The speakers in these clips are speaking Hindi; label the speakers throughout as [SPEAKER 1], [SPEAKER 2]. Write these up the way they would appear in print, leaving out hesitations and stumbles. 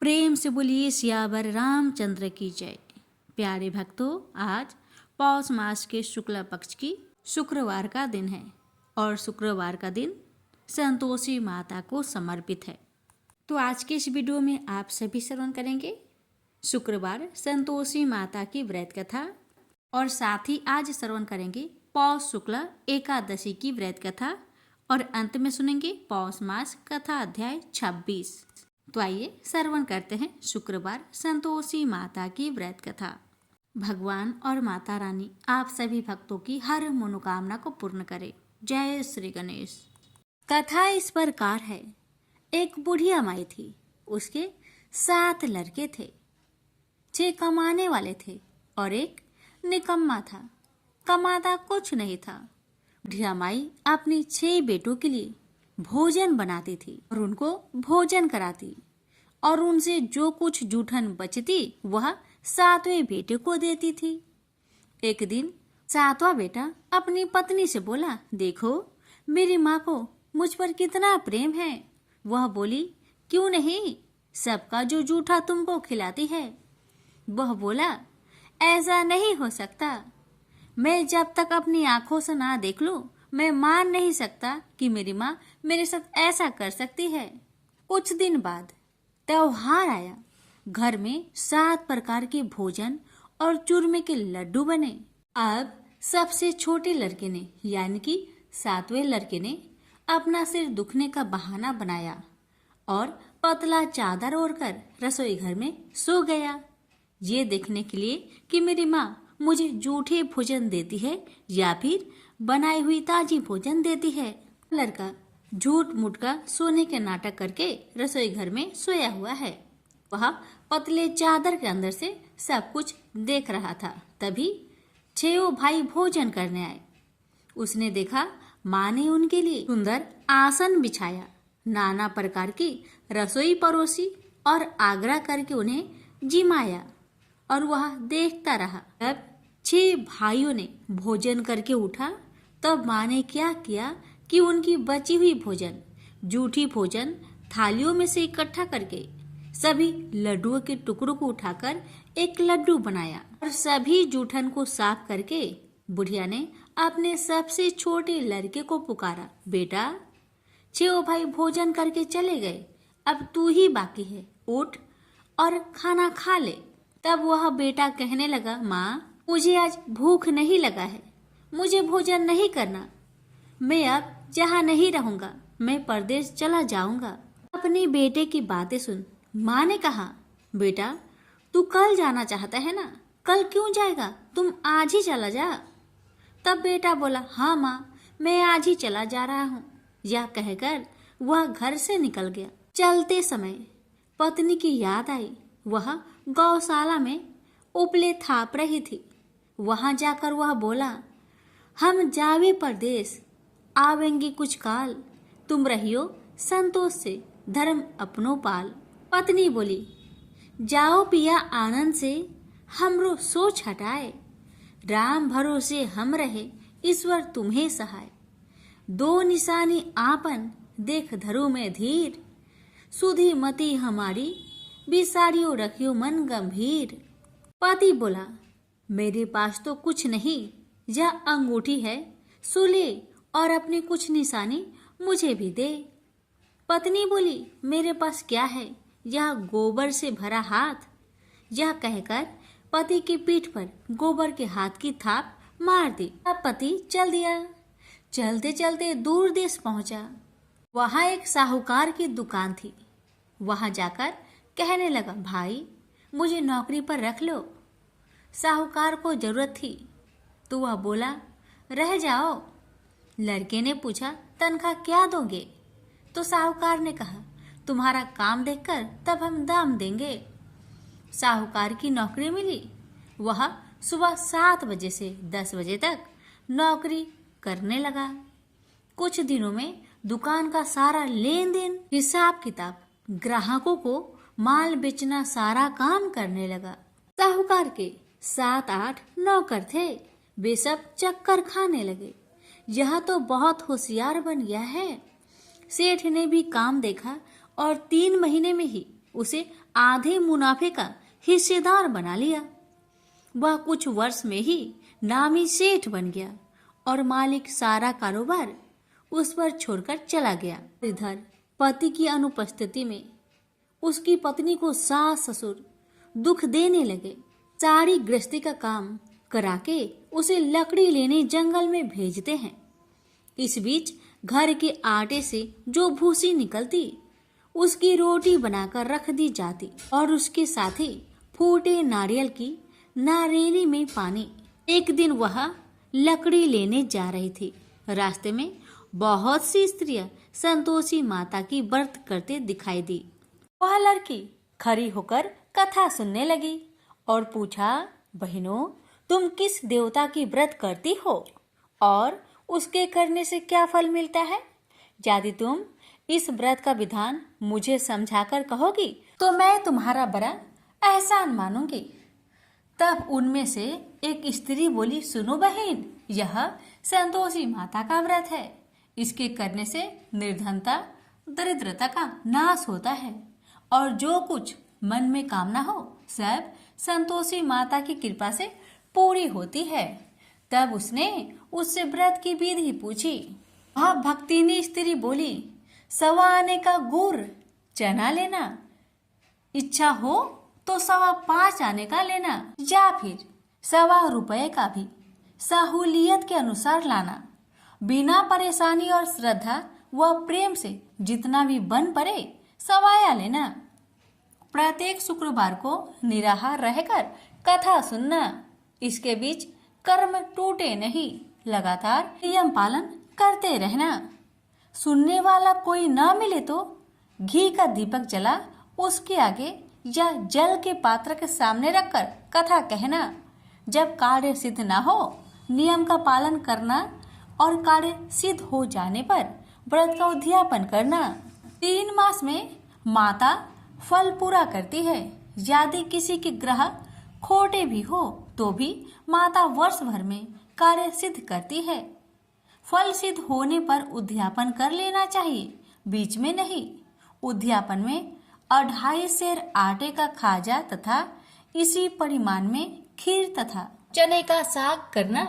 [SPEAKER 1] प्रेम से बोलिए सियावर रामचंद्र की जय। प्यारे भक्तों, आज पौष मास के शुक्ल पक्ष की शुक्रवार का दिन है और शुक्रवार का दिन संतोषी माता को समर्पित है। तो आज के इस वीडियो में आप सभी श्रवण करेंगे शुक्रवार संतोषी माता की व्रत कथा और साथ ही आज श्रवण करेंगे पौष शुक्ल एकादशी की व्रत कथा और अंत में सुनेंगे पौष मास कथा अध्याय 26। तो आइए श्रवण करते हैं शुक्रवार संतोषी माता की व्रत कथा। भगवान और माता रानी आप सभी भक्तों की हर मनोकामना को पूर्ण करे। जय श्री गणेश। कथा इस प्रकार है। एक बुढ़िया माई थी, उसके 7 लड़के थे। 6 कमाने वाले थे और एक निकम्मा था, कमाता कुछ नहीं था। बुढ़िया माई अपनी 6 बेटों के लिए भोजन बनाती थी और उनको भोजन कराती और उनसे जो कुछ जूठन बचती वह 7वें बेटे को देती थी। एक दिन 7वां बेटा अपनी पत्नी से बोला, देखो मेरी माँ को मुझ पर कितना प्रेम है। वह बोली, क्यों नहीं, सबका जो जूठा तुमको खिलाती है। वह बोला, ऐसा नहीं हो सकता। मैं जब तक अपनी आंखों से ना देख लूं, मैं मान नहीं सकता कि मेरी माँ मेरे साथ ऐसा कर सकती है। कुछ दिन बाद त्योहार आया। घर में 7 प्रकार के भोजन और चूरमे के लड्डू बने। अब सबसे छोटे लड़के ने यानी कि 7वें लड़के ने अपना सिर दुखने का बहाना बनाया और पतला चादर ओढ़कर रसोई घर में सो गया, ये देखने के लिए कि मेरी माँ मुझे जूठे भोजन देती है या फिर बनाई हुई ताजी भोजन देती है। लड़का झूठ मूठ का सोने के नाटक करके रसोई घर में सोया हुआ है। वह पतले चादर के अंदर से सब कुछ देख रहा था। तभी 6 भाई भोजन करने आए। उसने देखा माँ ने उनके लिए सुंदर आसन बिछाया, नाना प्रकार की रसोई परोसी और आग्रह करके उन्हें जिमाया और वह देखता रहा। तब 6 भाइयों ने भोजन करके उठा। तब माँ ने क्या किया कि उनकी बची हुई भोजन, जूठी भोजन थालियों में से इकट्ठा करके सभी लड्डुओं के टुकड़ों को उठाकर एक लड्डू बनाया और सभी जूठन को साफ करके बुढ़िया ने अपने सबसे छोटे लड़के को पुकारा, बेटा 6 भाई भोजन करके चले गए, अब तू ही बाकी है, उठ और खाना खा ले। तब वह बेटा कहने लगा, माँ मुझे आज भूख नहीं लगा है, मुझे भोजन नहीं करना। मैं अब जहाँ नहीं रहूंगा, मैं परदेश चला जाऊंगा। अपने बेटे की बातें सुन माँ ने कहा, बेटा तू कल जाना चाहता है ना, कल क्यों जाएगा, तुम आज ही चला जा। तब बेटा बोला, हाँ माँ मैं आज ही चला जा रहा हूँ। यह कहकर वह घर से निकल गया। चलते समय पत्नी की याद आई। वह गौशाला में उपले थाप रही थी। वहां जाकर वह बोला, हम जावे परदेश, आवेंगे कुछ काल, तुम रहियो संतोष से धर्म अपनो पाल। पत्नी बोली, जाओ पिया आनंद से, हमरो सोच हटाए, राम भरोसे हम रहे, ईश्वर तुम्हें सहाय। 2 निशानी आपन, देख धरो में धीर, सुधी मती हमारी, बिसारियो रखियो मन गंभीर। पति बोला, मेरे पास तो कुछ नहीं, यह अंगूठी है, सुले और अपनी कुछ निशानी मुझे भी दे। पत्नी बोली, मेरे पास क्या है, यह गोबर से भरा हाथ। यह कहकर पति की पीठ पर गोबर के हाथ की थाप मार दी। अब पति चल दिया। चलते चलते दूर देश पहुंचा। वहां एक साहूकार की दुकान थी। वहां जाकर कहने लगा, भाई मुझे नौकरी पर रख लो। साहूकार को जरूरत थी तो वह बोला, रह जाओ। लड़के ने पूछा, तनख्वाह क्या दोगे? तो साहूकार ने कहा, तुम्हारा काम देखकर तब हम दाम देंगे। साहूकार की नौकरी मिली। वह सुबह 7 बजे से 10 बजे तक नौकरी करने लगा। कुछ दिनों में दुकान का सारा लेन देन, हिसाब किताब, ग्राहकों को माल बेचना, सारा काम करने लगा। साहूकार के 7-8 नौकर थे। वे सब चक्कर खाने लगे। यह तो बहुत होशियार बन गया है। सेठ ने भी काम देखा और 3 महीने में ही उसे आधे मुनाफे का हिस्सेदार बना लिया। वह कुछ वर्ष में ही नामी सेठ बन गया और मालिक सारा कारोबार उस पर छोड़कर चला गया। इधर पति की अनुपस्थिति में उसकी पत्नी को सास ससुर दुख देने लगे। सारी गृहस्थी का काम करा के उसे लकड़ी लेने जंगल में भेजते हैं। इस बीच घर के आटे से जो भूसी निकलती उसकी रोटी बनाकर रख दी जाती और उसके साथ ही फूटे नारियल की नारेली में पानी। एक दिन वह लकड़ी लेने जा रही थी। रास्ते में बहुत सी स्त्रियां संतोषी माता की व्रत करते दिखाई दी। वह लड़की खड़ी होकर कथा सुनने लगी और पूछा, बहनों, तुम किस देवता की व्रत करती हो और उसके करने से क्या फल मिलता है? यदि तुम इस व्रत का विधान मुझे समझाकर कहोगी तो मैं तुम्हारा बड़ा एहसान मानूंगी। तब उनमें से एक स्त्री बोली, सुनो बहन, यह संतोषी माता का व्रत है। इसके करने से निर्धनता दरिद्रता का नाश होता है और जो कुछ मन में कामना हो सब संतोषी माता की कृपा से पूरी होती है। तब उसने उससे व्रत की विधि पूछी। वह भक्तिनी स्त्री बोली, 1.25 आने का गुड़ चना लेना, इच्छा हो तो 5.25 आने का लेना या फिर 1.25 रुपए का भी सहूलियत के अनुसार लाना। बिना परेशानी और श्रद्धा व प्रेम से जितना भी बन पड़े 1.25 लेना। प्रत्येक शुक्रवार को निराहार रहकर कथा सुनना। इसके बीच कर्म टूटे नहीं, लगातार नियम पालन करते रहना। सुनने वाला कोई ना मिले तो घी का दीपक जला उसके आगे या जल के पात्र के सामने रखकर कथा कहना। जब कार्य सिद्ध ना हो नियम का पालन करना और कार्य सिद्ध हो जाने पर व्रत का उद्यापन करना। 3 मास में माता फल पूरा करती है। यदि किसी के ग्रह खोटे भी हो तो भी माता वर्ष भर में कार्य सिद्ध करती है। फल सिद्ध होने पर उद्यापन कर लेना चाहिए, बीच में नहीं। उद्यापन में 2.5 सेर आटे का खाजा तथा इसी परिमाण में खीर तथा चने का साग करना।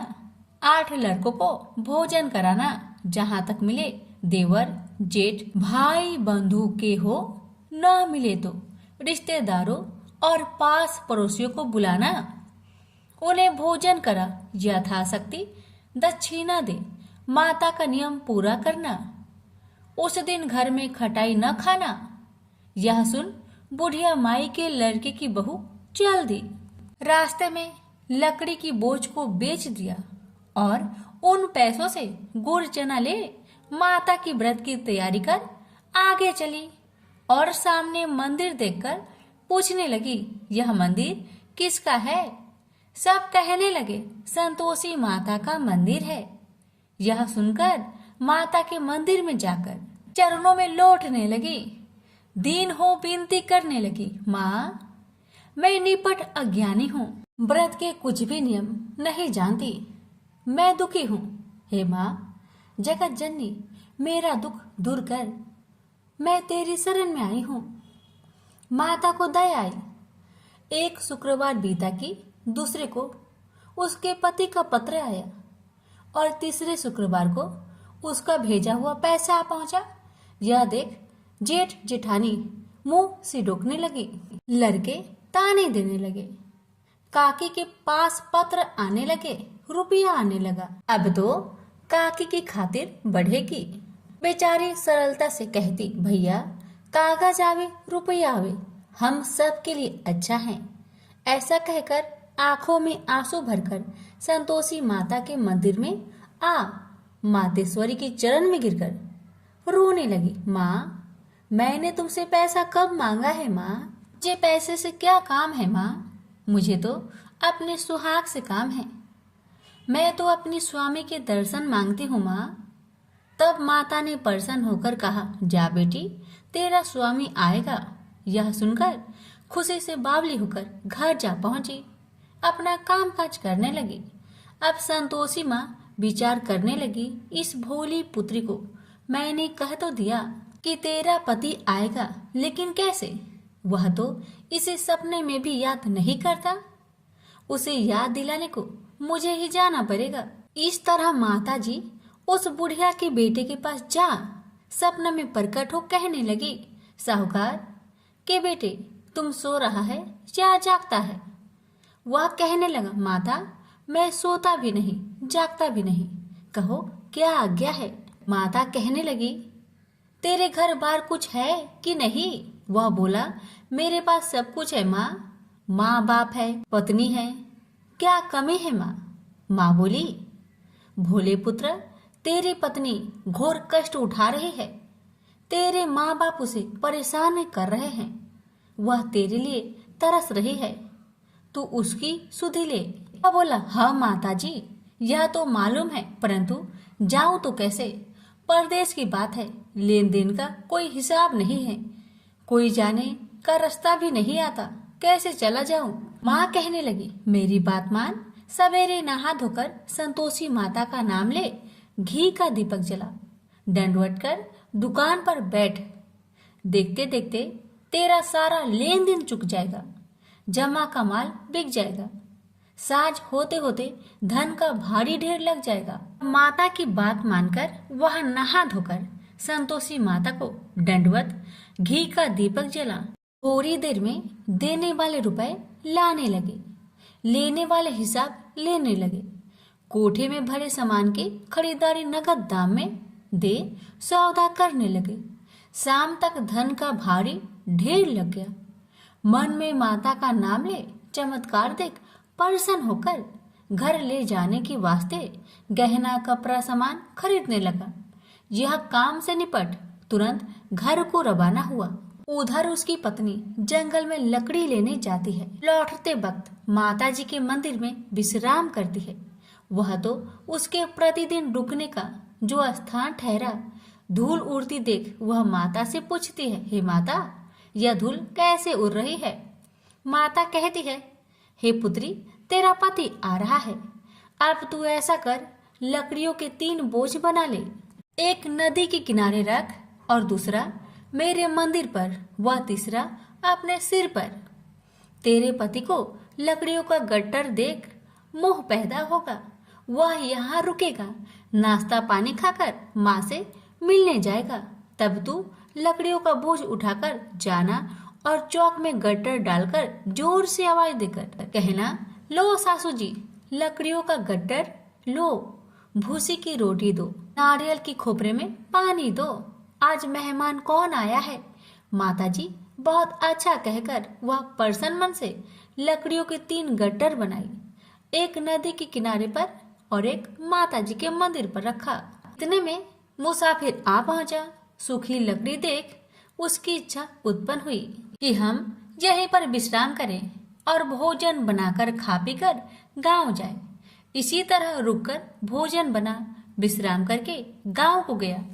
[SPEAKER 1] 8 लड़कों को भोजन कराना। जहाँ तक मिले देवर जेठ भाई बंधु के हो, न मिले तो रिश्तेदारों और पास पड़ोसियों को बुलाना। उन्हें भोजन करा यथाशक्ति दक्षिणा दे। माता का नियम पूरा करना। उस दिन घर में खटाई न खाना। यह सुन बुढ़िया माई के लड़के की बहू चल दी। रास्ते में लकड़ी की बोझ को बेच दिया और उन पैसों से गुड़ चना ले माता की व्रत की तैयारी कर आगे चली और सामने मंदिर देखकर पूछने लगी, यह मंदिर किसका है? सब कहने लगे, संतोषी माता का मंदिर है। यह सुनकर माता के मंदिर में जाकर चरणों में लौटने लगी। दीन हो विनती करने लगी, माँ, मैं निपट अज्ञानी हूँ, व्रत के कुछ भी नियम नहीं जानती, मैं दुखी हूँ। हे माँ, जगत जननी, मेरा दुख दूर कर, मैं तेरी शरण में आई हूँ। माता को दया आई। एक शुक्रवार बीता कि दूसरे को उसके पति का पत्र आया और तीसरे शुक्रवार को उसका भेजा हुआ पैसा आ पहुंचा। यह देख जेठ जेठानी मुंह सिडोकने लगी। लड़के ताने देने लगे। काकी के पास पत्र आने लगे, रुपया आने लगा। अब तो काकी की खातिर बढ़ेगी। बेचारी सरलता से कहती, भैया कागज आवे रुपया आवे, हम सब के लिए अच्छा है। ऐसा कहकर आंखों में आंसू भरकर संतोषी माता के मंदिर में आ मातेश्वरी के चरण में गिरकर रोने लगी। माँ, मैंने तुमसे पैसा कब मांगा है माँ? मुझे पैसे से क्या काम है माँ? मुझे तो अपने सुहाग से काम है। मैं तो अपनी स्वामी के दर्शन मांगती हूँ माँ। तब माता ने प्रसन्न होकर कहा, जा बेटी, तेरा स्वामी आएगा। यह सुनकर खुशी से बावली होकर घर जा पहुंची, अपना काम काज करने लगी। अब संतोषी माँ विचार करने लगी, इस भोली पुत्री को मैंने कह तो दिया कि तेरा पति आएगा, लेकिन कैसे? वह तो इसे सपने में भी याद नहीं करता। उसे याद दिलाने को मुझे ही जाना पड़ेगा। इस तरह माता जी उस बुढ़िया के बेटे के पास जा सपना में प्रकट हो कहने लगी, साहूकार के बेटे तुम सो रहा है या जागता है? वह कहने लगा, माता मैं सोता भी नहीं जागता भी नहीं, कहो क्या आज्ञा है? माता कहने लगी, तेरे घर बार कुछ है कि नहीं? वह बोला, मेरे पास सब कुछ है माँ, माँ बाप है, पत्नी है, क्या कमी है माँ? माँ बोली, भोले पुत्र तेरी पत्नी घोर कष्ट उठा रही है, तेरे माँ बाप उसे परेशान कर रहे हैं, वह तेरे लिए तरस रही है, तू उसकी सुधि ले। वह बोला, हाँ माता जी यह तो मालूम है, परंतु जाऊं तो कैसे? परदेश की बात है, लेन देन का कोई हिसाब नहीं है, कोई जाने का रास्ता भी नहीं आता, कैसे चला जाऊं? माँ कहने लगी, मेरी बात मान, सवेरे नहा धोकर संतोषी माता का नाम ले, घी का दीपक जला, दंडवत कर दुकान पर बैठ, देखते देखते तेरा सारा लेन देन चुक जाएगा, जमा का माल बिक जाएगा, साज होते होते धन का भारी ढेर लग जाएगा। माता की बात मानकर वह नहा धोकर संतोषी माता को दंडवत घी का दीपक जला, थोड़ी देर में देने वाले रुपए लाने लगे, लेने वाले हिसाब लेने लगे, कोठे में भरे सामान की खरीदारी नगद दाम में दे सौदा करने लगे। शाम तक धन का भारी ढेर लग गया। मन में माता का नाम ले चमत्कार देख प्रसन्न होकर घर ले जाने के वास्ते गहना कपड़ा सामान खरीदने लगा। यह काम से निपट तुरंत घर को रवाना हुआ। उधर उसकी पत्नी जंगल में लकड़ी लेने जाती है। लौटते वक्त माता जी के मंदिर में विश्राम करती है। वह तो उसके प्रतिदिन रुकने का जो स्थान ठहरा। धूल उड़ती देख वह माता से पूछती है, हे माता यह धूल कैसे उड़ रही है? माता कहती है, हे पुत्री तेरा पति आ रहा है, अब तू ऐसा कर लकड़ियों के 3 बोझ बना ले, एक नदी के किनारे रख और दूसरा मेरे मंदिर पर व तीसरा अपने सिर पर। तेरे पति को लकड़ियों का गट्टर देख मोह पैदा होगा, वह यहाँ रुकेगा, नाश्ता पानी खाकर माँ से मिलने जाएगा, तब तू लकड़ियों का बोझ उठाकर जाना और चौक में गट्टर डालकर जोर से आवाज देकर कहना, लो सासू जी लकड़ियों का गट्टर लो, भूसी की रोटी दो, नारियल की खोपरे में पानी दो, आज मेहमान कौन आया है? माता जी बहुत अच्छा कहकर वह प्रसन्न मन से लकड़ियों के 3 गट्टर बनाई, एक नदी के किनारे पर और एक माता जी के मंदिर पर रखा। इतने में मुसाफिर आ पहुंचा। सूखी लकड़ी देख उसकी इच्छा उत्पन्न हुई कि हम यहीं पर विश्राम करें और भोजन बनाकर खा पी कर गाँव जाए। इसी तरह रुककर भोजन बना, विश्राम करके गांव को गया,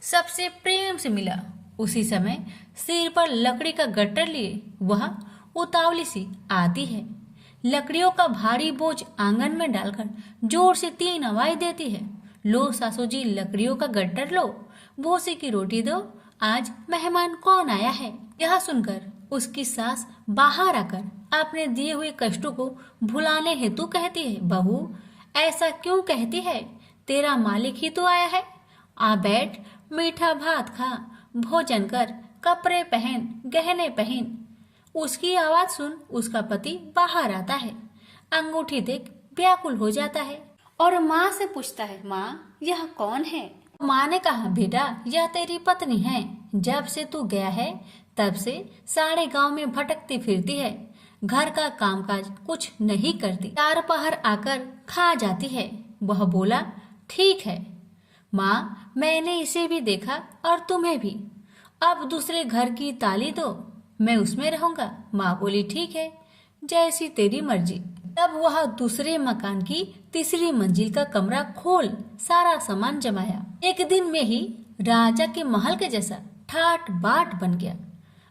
[SPEAKER 1] सबसे प्रेम से मिला। उसी समय सिर पर लकड़ी का गट्टर लिए वह उतावली सी आती है, लकड़ियों का भारी बोझ आंगन में डालकर जोर से 3 आवाज देती है, लो सासू जी लकड़ियों का गट्टर लो, भूसी की रोटी दो, आज मेहमान कौन आया है? यह सुनकर उसकी सास बाहर आकर अपने दिए हुए कष्टों को भुलाने हेतु कहती है, बहू ऐसा क्यों कहती है? तेरा मालिक ही तो आया है, आ बैठ, मीठा भात खा, भोजन कर, कपड़े पहन, गहने पहन। उसकी आवाज सुन उसका पति बाहर आता है, अंगूठी देख व्याकुल हो जाता है और माँ से पूछता है, माँ यह कौन है? माँ ने कहा, बेटा यह तेरी पत्नी है, जब से तू गया है तब से सारे गांव में भटकती फिरती है, घर का कामकाज कुछ नहीं करती, 4 पहर आकर खा जाती है। वह बोला, ठीक है माँ, मैंने इसे भी देखा और तुम्हें भी, अब दूसरे घर की ताली दो, मैं उसमें रहूंगा। माँ बोली, ठीक है जैसी तेरी मर्जी। तब वह दूसरे मकान की 3री मंजिल का कमरा खोल सारा सामान जमाया। एक दिन में ही राजा के महल के जैसा ठाट बाट बन गया।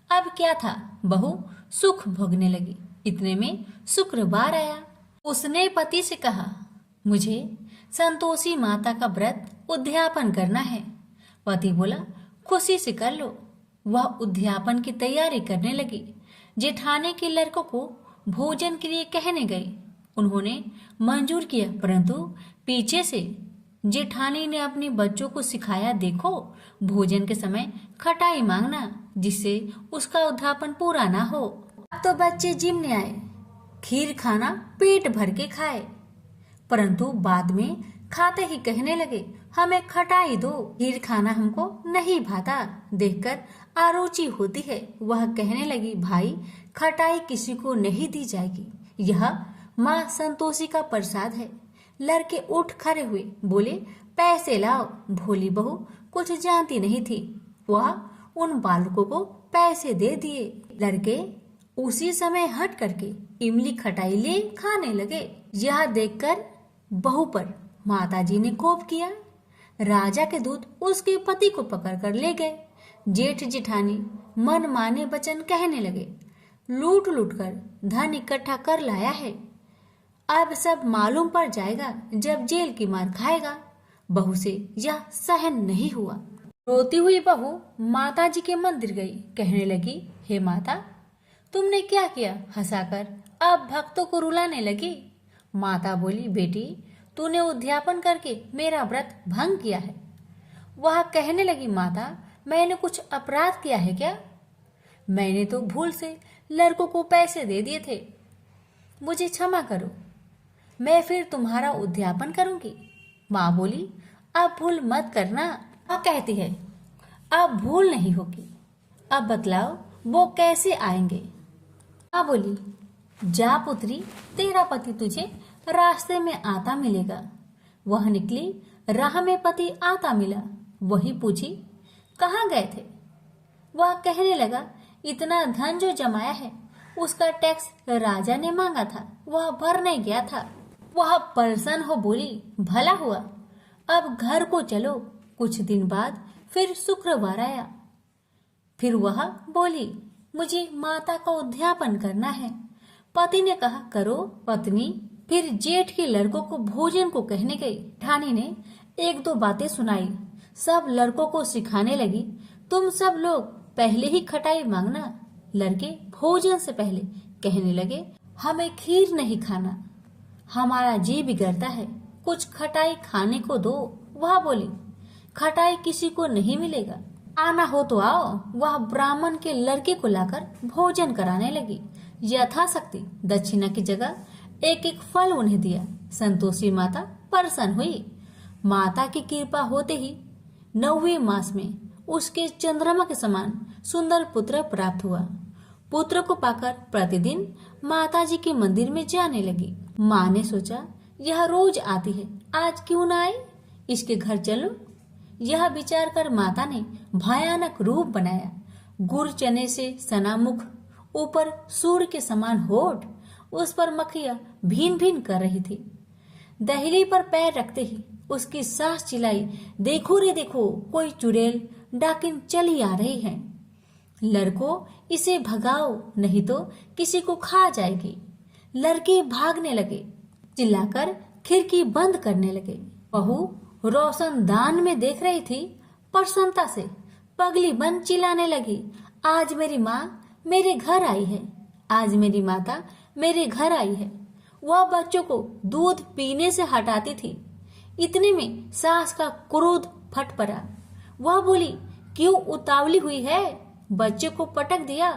[SPEAKER 1] अब क्या था, बहू सुख भोगने लगी। इतने में शुक्रवार आया। उसने पति से कहा, मुझे संतोषी माता का व्रत उद्यापन करना है। पति बोला, खुशी से कर लो। वह उद्यापन की तैयारी करने लगी। जेठानी के लड़कों को भोजन के लिए कहने गए। उन्होंने मंजूर किया, परंतु पीछे से जेठानी ने अपने बच्चों को सिखाया, देखो भोजन के समय खटाई मांगना, जिससे उसका उद्यापन पूरा ना हो। अब तो बच्चे जिम ने आए, खीर खाना पेट भर के खाए, परंतु बाद में खाते ही कहने लगे, हमें खटाई दो, खीर खाना हमको नहीं भाता, देखकर आरुचि होती है। वह कहने लगी, भाई खटाई किसी को नहीं दी जाएगी, यह माँ संतोषी का प्रसाद है। लड़के उठ खड़े हुए, बोले, पैसे लाओ। भोली बहू कुछ जानती नहीं थी, वह उन बालकों को पैसे दे दिए। लड़के उसी समय हट करके इमली खटाई ले खाने लगे। यह देखकर बहू पर माताजी ने कोप किया। राजा के दूत उसके पति को पकड़कर ले गए। जेठ जेठानी मन माने वचन कहने लगे, लूट लूट कर धन इकट्ठा कर लाया है, अब सब मालूम पड़ जाएगा जब जेल की मार खाएगा। बहू से यह सहन नहीं हुआ। रोती हुई बहू माताजी के मंदिर गई, कहने लगी, हे माता, तुमने क्या किया? हंसाकर अब भक्तों को रुलाने लगी। माता बोली, बेटी तूने उद्यापन करके मेरा व्रत भंग किया है। वह कहने लगी, माता मैंने कुछ अपराध किया है क्या? मैंने तो भूल से लड़कों को पैसे दे दिए थे, मुझे क्षमा करो, मैं फिर तुम्हारा उद्यापन करूंगी। माँ बोली, अब भूल मत करना। माँ कहती है, अब भूल नहीं होगी, अब बतलाओ वो कैसे आएंगे? माँ बोली, जा पुत्री, तेरा पति तुझे रास्ते में आता मिलेगा। वह निकली, राह में पति आता मिला। वही पूछी, कहाँ गए थे? वह कहने लगा, इतना धन जो जमाया है उसका टैक्स राजा ने मांगा था, वह भरने गया था। वह प्रसन्न हो बोली, भला हुआ, अब घर को चलो। कुछ दिन बाद फिर शुक्रवार आया। फिर वह बोली, मुझे माता का उद्यापन करना है। पति ने कहा, करो। पत्नी फिर जेठ के लड़कों को भोजन को कहने गई। ठानी ने एक दो बातें सुनाई, सब लड़कों को सिखाने लगी, तुम सब लोग पहले ही खटाई मांगना। लड़के भोजन से पहले कहने लगे, हमें खीर नहीं खाना, हमारा जी बिगड़ता है, कुछ खटाई खाने को दो। वह बोली, खटाई किसी को नहीं मिलेगा, आना हो तो आओ। वह ब्राह्मण के लड़के को लाकर भोजन कराने लगी। यथाशक्ति दक्षिणा की जगह एक एक फल उन्हें दिया। संतोषी माता प्रसन्न हुई। माता की कृपा होते ही 9वें मास में उसके चंद्रमा के समान सुंदर पुत्र प्राप्त हुआ। पुत्र को पाकर प्रतिदिन माताजी के मंदिर में जाने लगी। माँ ने सोचा, यह रोज आती है, आज क्यों न आए, इसके घर चलो। यह विचार कर माता ने भयानक रूप बनाया। गुड़ चने से सना मुख, ऊपर सूर्य के समान होठ, उस पर मक्खियां भीन भीन कर रही थी। दहली पर पैर रखते ही उसकी सास चिल्लाई, देखो रे देखो, कोई चुड़ैल डाकिन चली आ रही है, लड़कों इसे भगाओ नहीं तो किसी को खा जाएगी। लड़के भागने लगे, चिल्लाकर खिड़की बंद करने लगे। बहू रोशनदान में देख रही थी, प्रसन्नता से पगली बन चिल्लाने लगी, आज मेरी माँ मेरे घर आई है, आज मेरी माता मेरे घर आई है। वह बच्चों को दूध पीने से हटाती थी। इतने में सास का क्रोध फट पड़ा। वह बोली, क्यों उतावली हुई है? बच्चे को पटक दिया।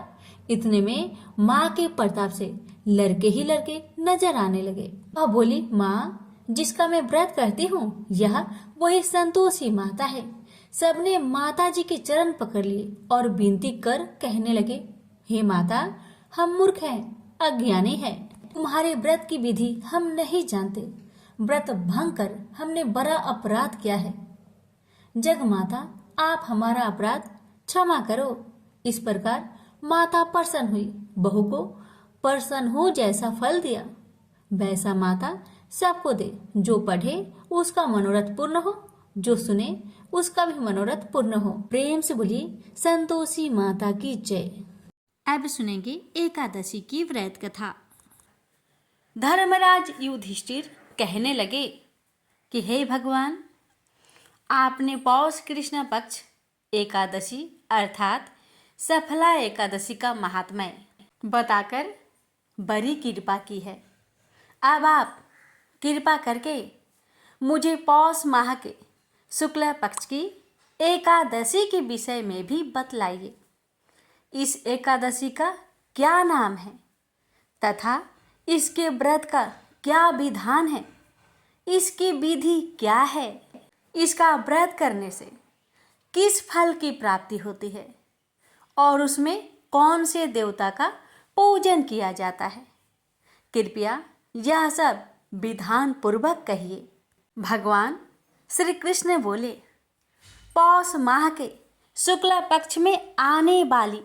[SPEAKER 1] इतने में माँ के प्रताप से लड़के ही लड़के नजर आने लगे। वह बोली, माँ जिसका मैं व्रत करती हूँ, यह वही संतोषी माता है। सबने माता जी के चरण पकड़ लिए और विनती कर कहने लगे, हे माता, हम मूर्ख हैं, अज्ञानी हैं, तुम्हारे व्रत की विधि हम नहीं जानते, व्रत भंग कर हमने बड़ा अपराध किया है। जग माता, आप हमारा अपराध क्षमा करो। इस प्रकार माता प्रसन्न हुई। बहू को प्रसन्न हो जैसा फल दिया, वैसा माता सबको दे। जो पढ़े उसका मनोरथ पूर्ण हो, जो सुने उसका भी मनोरथ पूर्ण हो। प्रेम से बोलिए संतोषी माता की जय। अब सुनेंगे एकादशी की व्रत कथा। धर्मराज युधिष्ठिर कहने लगे कि हे भगवान, आपने पौष कृष्ण पक्ष एकादशी अर्थात सफला एकादशी का महात्म्य बताकर बड़ी कृपा की है। अब आप कृपा करके मुझे पौष माह के शुक्ल पक्ष की एकादशी के विषय में भी बतलाइए। इस एकादशी का क्या नाम है तथा इसके व्रत का क्या विधान है, इसकी विधि क्या है, इसका व्रत करने से किस फल की प्राप्ति होती है और उसमें कौन से देवता का पूजन किया जाता है। कृपया यह सब विधान पूर्वक कहिए। भगवान श्री कृष्ण बोले, पौष माह के शुक्ल पक्ष में आने वाली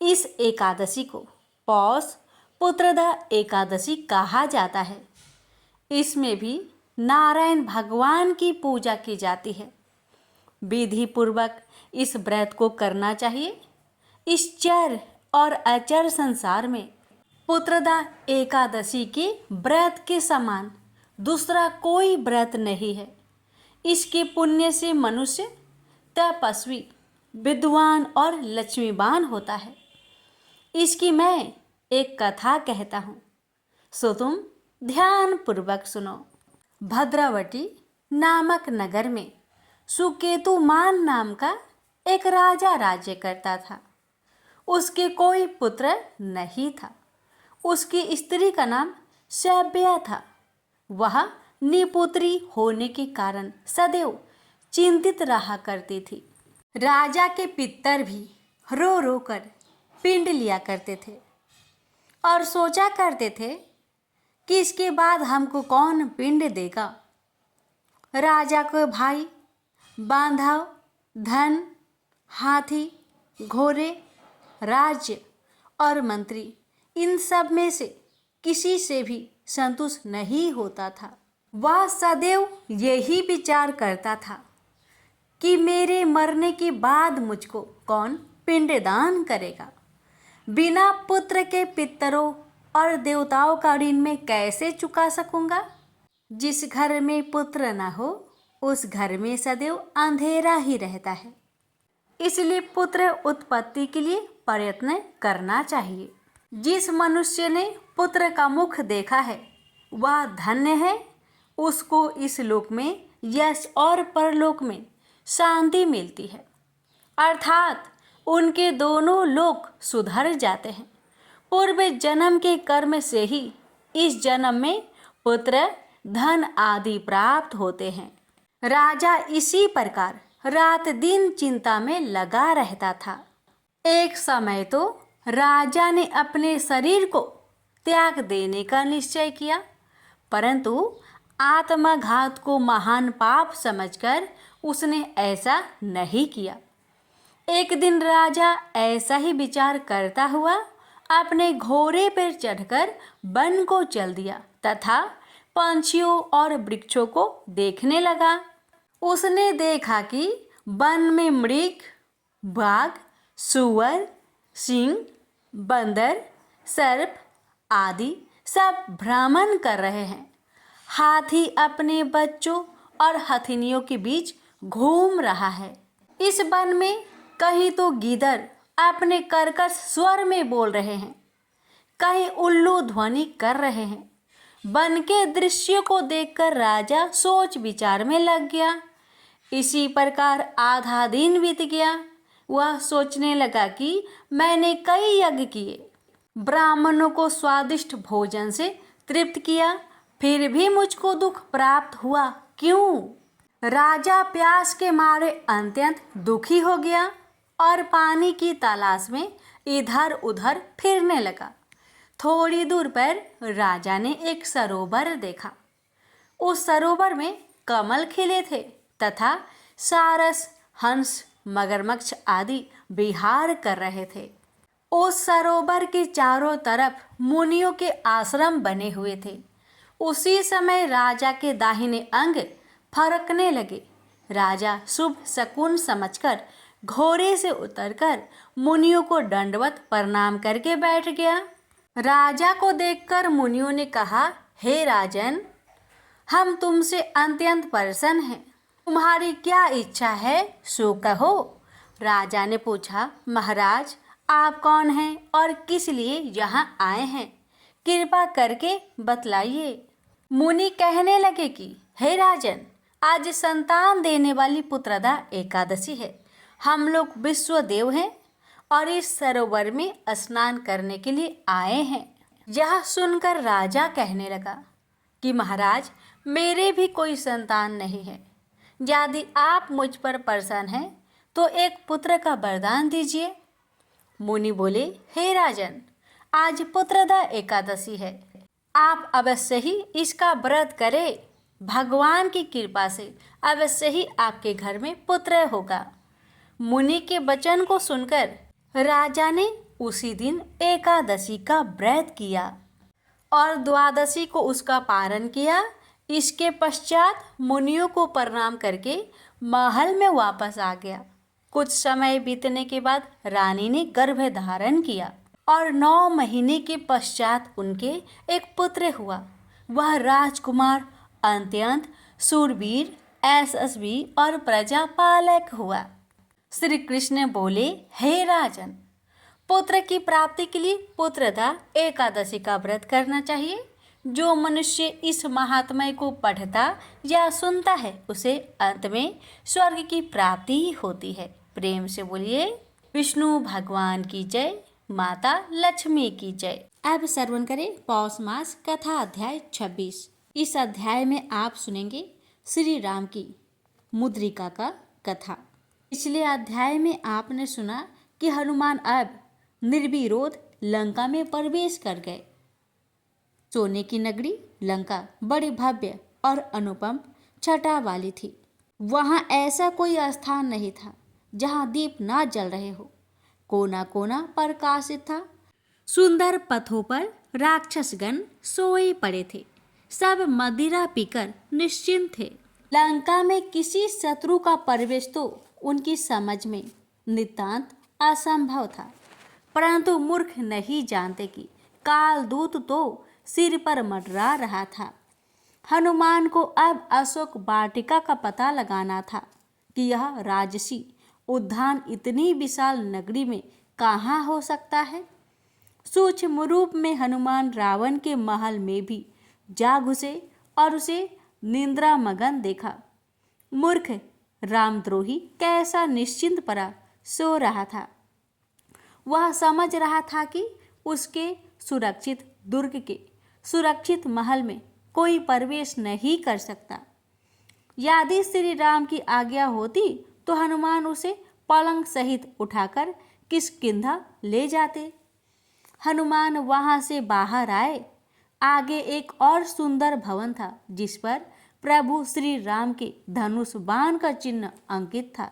[SPEAKER 1] इस एकादशी को पौष पुत्रदा एकादशी कहा जाता है। इसमें भी नारायण भगवान की पूजा की जाती है। विधि पूर्वक इस व्रत को करना चाहिए। इस चर और अचर संसार में पुत्रदा एकादशी के व्रत के समान दूसरा कोई व्रत नहीं है। इसके पुण्य से मनुष्य तपस्वी, विद्वान और लक्ष्मीवान होता है। इसकी मैं एक कथा कहता हूँ, सो तुम ध्यान पूर्वक सुनो। भद्रावती नामक नगर में सुकेतुमान नाम का एक राजा राज्य करता था। उसके कोई पुत्र नहीं था। उसकी स्त्री का नाम सभ्या था। वह निपुत्री होने के कारण सदैव चिंतित रहा करती थी। राजा के पितर भी रो रो कर पिंड लिया करते थे और सोचा करते थे कि इसके बाद हमको कौन पिंड देगा। राजा को भाई, बांधव, धन, हाथी, घोड़े, राज्य और मंत्री, इन सब में से किसी से भी संतुष्ट नहीं होता था। वह सदैव यही विचार करता था कि मेरे मरने के बाद मुझको कौन पिंडदान करेगा। बिना पुत्र के पितरों और देवताओं का ऋण मैं कैसे चुका सकूंगा। जिस घर में पुत्र न हो उस घर में सदैव अंधेरा ही रहता है। इसलिए पुत्र उत्पत्ति के लिए प्रयत्न करना चाहिए। जिस मनुष्य ने पुत्र का मुख देखा है वह धन्य है। उसको इस लोक में यश और परलोक में शांति मिलती है, अर्थात उनके दोनों लोक सुधर जाते हैं। पूर्व जन्म के कर्म से ही इस जन्म में पुत्र, धन आदि प्राप्त होते हैं। राजा इसी प्रकार रात दिन चिंता में लगा रहता था। एक समय तो राजा ने अपने शरीर को त्याग देने का निश्चय किया, परंतु आत्मघात को महान पाप समझकर उसने ऐसा नहीं किया। एक दिन राजा ऐसा ही विचार करता हुआ अपने घोड़े पर चढ़कर वन को चल दिया तथा पंछियों और वृक्षों को देखने लगा। उसने देखा कि वन में मृग, बाघ, सुअर, सिंह, बंदर, सर्प आदि सब भ्रमण कर रहे हैं। हाथी अपने बच्चों और हथिनियों के बीच घूम रहा है। इस वन में कहीं तो गीदड़ अपने कर्कश स्वर में बोल रहे हैं, कहीं उल्लू ध्वनि कर रहे हैं। वन के दृश्य को देखकर राजा सोच विचार में लग गया। इसी प्रकार आधा दिन बीत गया। वह सोचने लगा कि मैंने कई यज्ञ किए, ब्राह्मणों को स्वादिष्ट भोजन से तृप्त किया, फिर भी मुझको दुख प्राप्त हुआ, क्यों? राजा प्यास के मारे अत्यंत दुखी हो गया और पानी की तलाश में इधर उधर फिरने लगा। थोड़ी दूर पर राजा ने एक सरोवर देखा। उस सरोवर में कमल खिले थे तथा सारस, हंस, मगरमच्छ आदि विहार कर रहे थे। उस सरोवर के चारों तरफ मुनियों के आश्रम बने हुए थे। उसी समय राजा के दाहिने अंग फरकने लगे। राजा शुभ शकुन समझकर घोड़े से उतरकर मुनियों को दंडवत प्रणाम करके बैठ गया। राजा को देखकर मुनियों ने कहा, हे राजन, हम तुमसे अत्यंत प्रसन्न हैं। तुम्हारी क्या इच्छा है सो कहो। राजा ने पूछा, महाराज, आप कौन हैं और किस लिए यहाँ आए हैं, कृपा करके बतलाइए। मुनि कहने लगे कि हे राजन, आज संतान देने वाली पुत्रदा एकादशी है। हम लोग विश्व देव हैं और इस सरोवर में स्नान करने के लिए आए हैं। यह सुनकर राजा कहने लगा कि महाराज, मेरे भी कोई संतान नहीं है। यदि आप मुझ पर प्रसन्न हैं तो एक पुत्र का वरदान दीजिए। मुनि बोले, हे राजन, आज पुत्रदा एकादशी है, आप अवश्य ही इसका व्रत करें। भगवान की कृपा से अवश्य ही आपके घर में पुत्र होगा। मुनि के वचन को सुनकर राजा ने उसी दिन एकादशी का व्रत किया और द्वादशी को उसका पारण किया। इसके पश्चात मुनियों को प्रणाम करके महल में वापस आ गया। कुछ समय बीतने के बाद रानी ने गर्भ धारण किया और 9 महीने के पश्चात उनके एक पुत्र हुआ। वह राजकुमार अत्यंत शूरवीर, यशस्वी और प्रजापालक हुआ। श्री कृष्ण बोले, हे राजन, पुत्र की प्राप्ति के लिए पुत्रदा एकादशी का व्रत करना चाहिए। जो मनुष्य इस महात्म्य को पढ़ता या सुनता है उसे अंत में स्वर्ग की प्राप्ति ही होती है। प्रेम से बोलिए, विष्णु भगवान की जय, माता लक्ष्मी की जय। अब श्रवण करें पौष मास कथा अध्याय 26। इस अध्याय में आप सुनेंगे श्री राम की मुद्रिका का कथा। पिछले अध्याय में आपने सुना कि हनुमान अब निर्विरोध लंका में प्रवेश कर गए। सोने की नगरी लंका बड़ी भव्य और अनुपम छटा वाली थी। वहाँ ऐसा कोई स्थान नहीं था जहाँ दीप ना जल रहे हो। कोना कोना प्रकाशित था। सुंदर पथों पर राक्षसगण सोए पड़े थे। सब मदिरा पीकर निश्चिंत थे। लंका में किसी शत्रु का प्रवेश तो उनकी समझ में नितांत असंभव था, परंतु मूर्ख नहीं जानते कि कालदूत तो सिर पर मंडरा रहा था। हनुमान को अब अशोक वाटिका का पता लगाना था कि यह राजसी उद्यान इतनी विशाल नगरी में कहाँ हो सकता है। सूक्ष्म रूप में हनुमान रावण के महल में भी जा घुसे और उसे निंद्रा मगन देखा। मूर्ख रामद्रोही कैसा निश्चिंत पड़ा सो रहा था। वह समझ रहा था कि उसके सुरक्षित दुर्ग के सुरक्षित महल में कोई प्रवेश नहीं कर सकता। यदि श्री राम की आज्ञा होती तो हनुमान उसे पलंग सहित उठाकर किष्किंधा ले जाते। हनुमान वहां से बाहर आए। आगे एक और सुंदर भवन था जिस पर प्रभु श्री राम के धनुष बाण का चिन्ह अंकित था।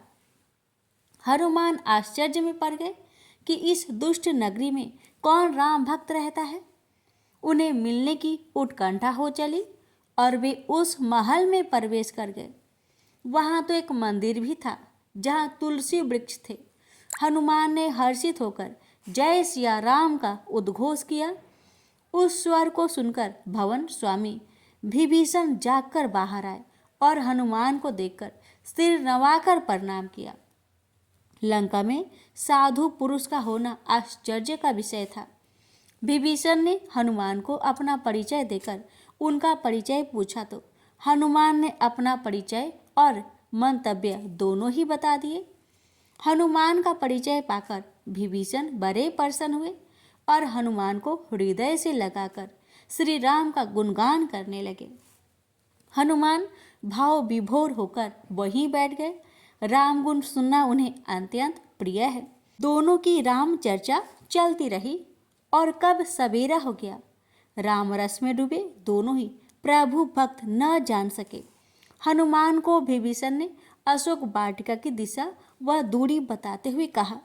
[SPEAKER 1] हनुमान आश्चर्य में पड़ गए कि इस दुष्ट नगरी में कौन राम भक्त रहता है। उन्हें मिलने की उत्कंठा हो चली और वे उस महल में प्रवेश कर गए। वहाँ तो एक मंदिर भी था जहाँ तुलसी वृक्ष थे। हनुमान ने हर्षित होकर जय सिया राम का उद्घोष किया। उस स्वर को सुनकर भवन स्वामी विभीषण जागकर बाहर आए और हनुमान को देखकर सिर नवाकर प्रणाम किया। लंका में साधु पुरुष का होना आश्चर्य का विषय था। विभीषण ने हनुमान को अपना परिचय देकर उनका परिचय पूछा तो हनुमान ने अपना परिचय और मंतव्य दोनों ही बता दिए। हनुमान का परिचय पाकर विभीषण बड़े प्रसन्न हुए और हनुमान को हृदय से लगाकर श्री राम का गुणगान करने लगे। हनुमान भाव विभोर होकर वहीं बैठ गए। राम गुण सुनना उन्हें अत्यंत प्रिय है। दोनों की राम चर्चा चलती रही और कब सवेरा हो गया। राम रस में डूबे दोनों ही प्रभु भक्त न जान सके। हनुमान को विभीषण ने अशोक वाटिका की दिशा व दूरी बताते हुए कहा,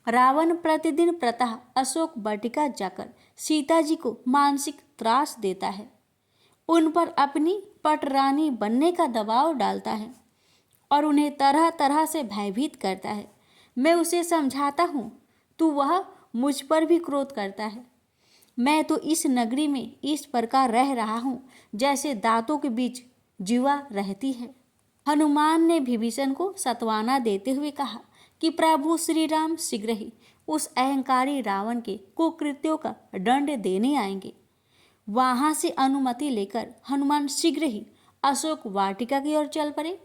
[SPEAKER 1] रावण प्रतिदिन प्रातः अशोक वाटिका जाकर सीता जी को मानसिक त्रास देता है। उन पर अपनी पटरानी बनने का दबाव डालता है और उन्हें तरह तरह से भयभीत करता है। मैं उसे समझाता हूँ तो वह मुझ पर भी क्रोध करता है। मैं तो इस नगरी में इस प्रकार रह रहा हूँ जैसे दांतों के बीच जीवा रहती है। हनुमान ने विभीषण को सत्वाना देते हुए कहा कि प्रभु श्री राम शीघ्र ही उस अहंकारी रावण के कुकृत्यों का दंड देने आएंगे। वहां से अनुमति लेकर हनुमान शीघ्र ही अशोक वाटिका की ओर चल पड़े।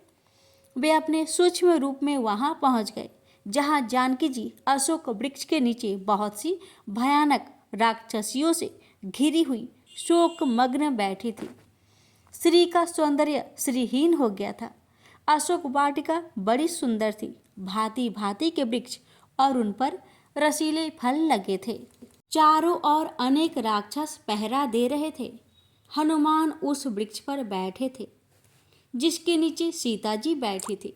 [SPEAKER 1] वे अपने सूक्ष्म रूप में वहां पहुंच गए जहां जानकी जी अशोक वृक्ष के नीचे बहुत सी भयानक राक्षसियों से घिरी हुई शोक मग्न बैठी थी। श्री का सौंदर्य श्रीहीन हो गया था। अशोक वाटिका बड़ी सुंदर थी। भांति भांति के वृक्ष और उन पर रसीले फल लगे थे। चारों ओर अनेक राक्षस पहरा दे रहे थे। हनुमान उस वृक्ष पर बैठे थे जिसके नीचे सीता जी बैठी थी।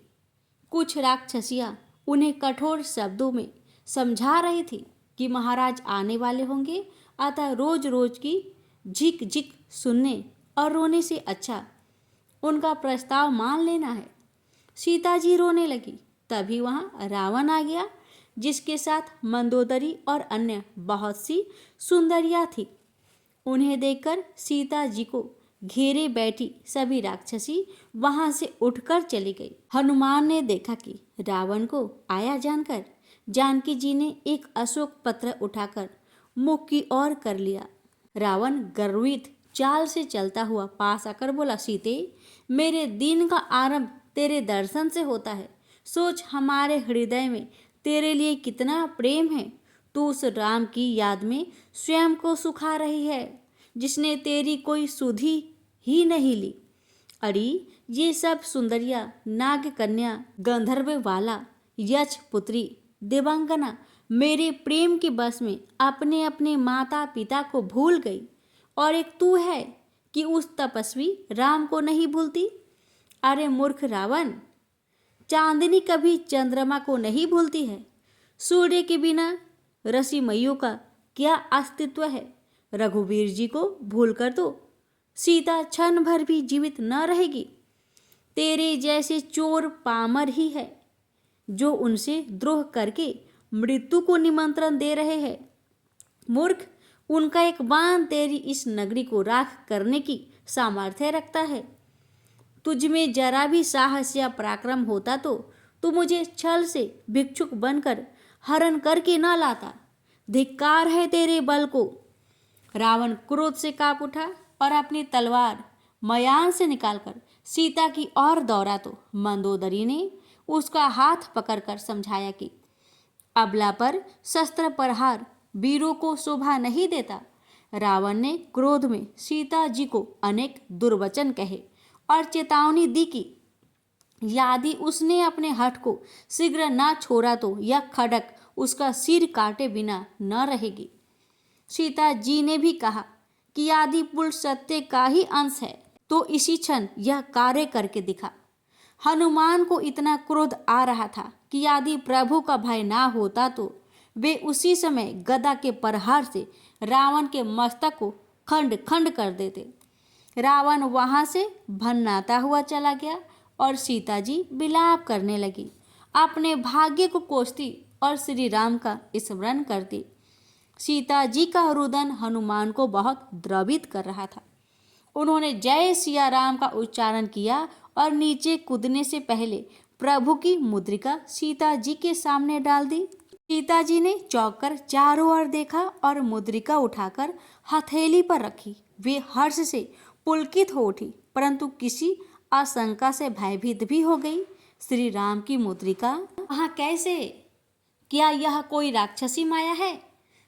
[SPEAKER 1] कुछ राक्षसियां उन्हें कठोर शब्दों में समझा रही थी कि महाराज आने वाले होंगे, अतः रोज रोज की झिक झिक सुनने और रोने से अच्छा उनका प्रस्ताव मान लेना है। सीता जी रोने लगी। तभी वहां रावण आ गया जिसके साथ मंदोदरी और अन्य बहुत सी सुंदरियां थी। उन्हें देखकर सीता जी को घेरे बैठी सभी राक्षसी वहां से उठकर चली गई। हनुमान ने देखा कि रावण को आया जानकर जानकी जी ने एक अशोक पत्र उठाकर मुख की ओर कर लिया। रावण गर्वित चाल से चलता हुआ पास आकर बोला, सीते, मेरे दिन का आरंभ तेरे दर्शन से होता है। सोच, हमारे हृदय में तेरे लिए कितना प्रेम है। तू उस राम की याद में स्वयं को सुखा रही है जिसने तेरी कोई सुधि ही नहीं ली। अरे ये सब सुंदरिया, नाग कन्या, गंधर्व वाला, यक्ष पुत्री, देवांगना मेरे प्रेम के बस में अपने अपने माता पिता को भूल गई, और एक तू है कि उस तपस्वी राम को नहीं भूलती। अरे मूर्ख रावण, चांदनी कभी चंद्रमा को नहीं भूलती है। सूर्य के बिना रश्मियों का क्या अस्तित्व है। रघुवीर जी को भूलकर तो सीता क्षण भर भी जीवित न रहेगी। तेरे जैसे चोर पामर ही है जो उनसे द्रोह करके मृत्यु को निमंत्रण दे रहे हैं। मूर्ख, उनका एक बाण तेरी इस नगरी को राख करने की सामर्थ्य रखता है। तुझ में जरा भी साहस या पराक्रम होता तो तू मुझे छल से भिक्षुक बनकर हरण करके ना लाता। धिक्कार है तेरे बल को। रावण क्रोध से कांप उठा और अपनी तलवार मयान से निकालकर सीता की ओर दौड़ा तो मंदोदरी ने उसका हाथ पकड़कर समझाया कि अबला पर शस्त्र प्रहार वीरों को शोभा नहीं देता। रावण ने क्रोध में सीता जी को अनेक दुर्वचन कहे और चेतावनी दी कि यदि उसने अपने हठ को शीघ्र न छोड़ा तो यह खड़क उसका सिर काटे बिना न रहेगी। सीता जी ने भी कहा कि यदि पुरुष सत्य का ही अंश है तो इसी क्षण यह कार्य करके दिखा। हनुमान को इतना क्रोध आ रहा था कि यदि प्रभु का भय ना होता तो वे उसी समय गदा के प्रहार से रावण के मस्तक को खंड खंड कर देते। रावण वहां से भन्नाता हुआ चला गया और सीता जी विलाप करने लगी, अपने भाग्य को कोसती और श्री राम का स्मरण करती। सीता जी का रुदन हनुमान को बहुत द्रवित कर रहा था। उन्होंने जय सिया राम का उच्चारण किया और नीचे कूदने से पहले प्रभु की मुद्रिका सीता जी के सामने डाल दी। सीता जी ने चौंक कर चारों ओर देखा और मुद्रिका उठाकर हथेली पर रखी। वे हर्ष से पुलकित हो उठी, परंतु किसी आशंका से भयभीत भी हो गई। श्री राम की मुद्रिका वहाँ कैसे? क्या यह कोई राक्षसी माया है?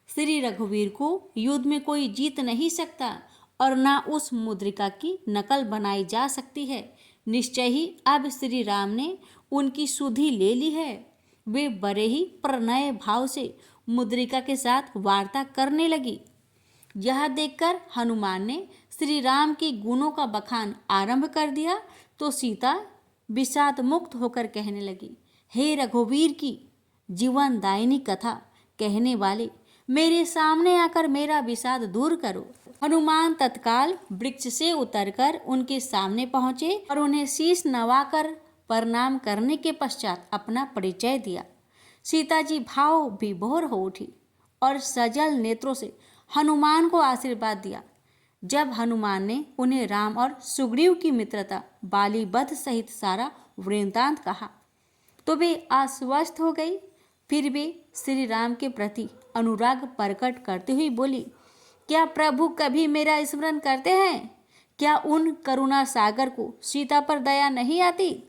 [SPEAKER 1] श्री रघुवीर को युद्ध में कोई जीत नहीं सकता और न उस मुद्रिका की नकल बनाई जा सकती है। निश्चय ही अब श्री राम ने उनकी सुधि ले ली है। वे बड़े ही प्रणय भाव से मुद्रिका के साथ वार्ता करने लगी। यह देखकर हनुमान ने श्री राम के गुणों का बखान आरंभ कर दिया तो सीता विषाद मुक्त होकर कहने लगी, हे रघुवीर की जीवनदायिनी कथा कहने वाले, मेरे सामने आकर मेरा विषाद दूर करो। हनुमान तत्काल वृक्ष से उतरकर उनके सामने पहुंचे और उन्हें शीश नवाकर प्रणाम करने के पश्चात अपना परिचय दिया। सीता जी भाव विभोर हो उठी और सजल नेत्रों से हनुमान को आशीर्वाद दिया। जब हनुमान ने उन्हें राम और सुग्रीव की मित्रता, बाली वध सहित सारा वृत्तांत कहा तो वे आश्वस्त हो गई। फिर वे श्री राम के प्रति अनुराग प्रकट करते हुए बोली, क्या प्रभु कभी मेरा स्मरण करते हैं? क्या उन करुणा सागर को सीता पर दया नहीं आती?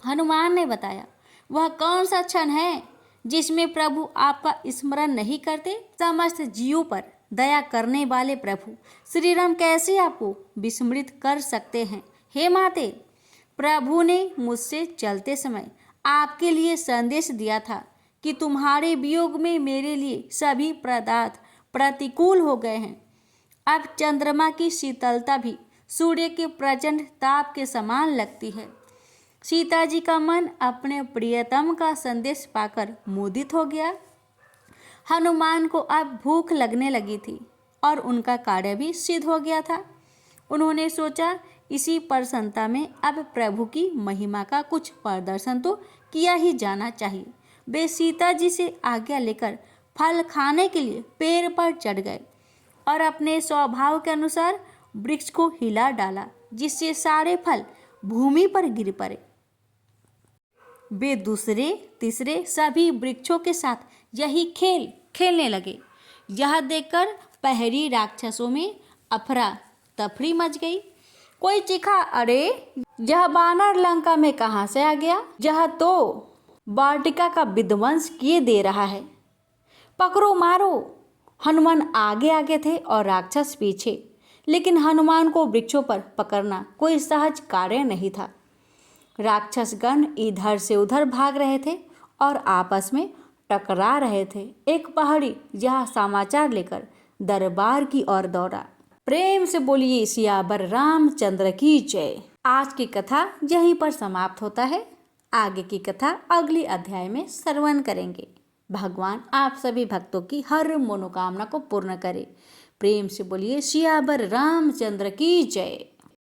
[SPEAKER 1] हनुमान ने बताया, वह कौन सा क्षण है जिसमें प्रभु आपका स्मरण नहीं करते? समस्त जीवों पर दया करने वाले प्रभु श्री राम कैसे आपको विस्मृत कर सकते हैं? हे माते, प्रभु ने मुझसे चलते समय आपके लिए संदेश दिया था कि तुम्हारे वियोग में मेरे लिए सभी पदार्थ प्रतिकूल हो गए हैं। अब चंद्रमा की शीतलता भी सूर्य के प्रचंड ताप के समान लगती है। सीता जी का मन अपने प्रियतम का संदेश पाकर मोदित हो गया। हनुमान को अब भूख लगने लगी थी और उनका कार्य भी सिद्ध हो गया था। उन्होंने सोचा, इसी प्रसन्नता में अब प्रभु की महिमा का कुछ प्रदर्शन तो किया ही जाना चाहिए। वे सीता जी से आज्ञा लेकर फल खाने के लिए पेड़ पर चढ़ गए और अपने स्वभाव के अनुसार वृक्ष को हिला डाला, जिससे सारे फल भूमि पर गिर पड़े। वे दूसरे तीसरे सभी वृक्षों के साथ यही खेल खेलने लगे। यह देखकर पहरी राक्षसों में अफरा तफरी मच गई। कोई चीखा, अरे यह बानर लंका में कहाँ से आ गया? यह तो वाटिका का विध्वंस किए दे रहा है। पकड़ो मारो। हनुमान आगे आगे थे और राक्षस पीछे, लेकिन हनुमान को वृक्षों पर पकड़ना कोई सहज कार्य नहीं था। राक्षसगण इधर से उधर भाग रहे थे और आपस में टकरा रहे थे। एक पहाड़ी यह समाचार लेकर दरबार की ओर दौड़ा। प्रेम से बोलिए सियावर रामचंद्र की जय। आज की कथा यहीं पर समाप्त होता है। आगे की कथा अगले अध्याय में श्रवण करेंगे। भगवान आप सभी भक्तों की हर मनोकामना को पूर्ण करे। प्रेम से बोलिए सियावर रामचंद्र की जय।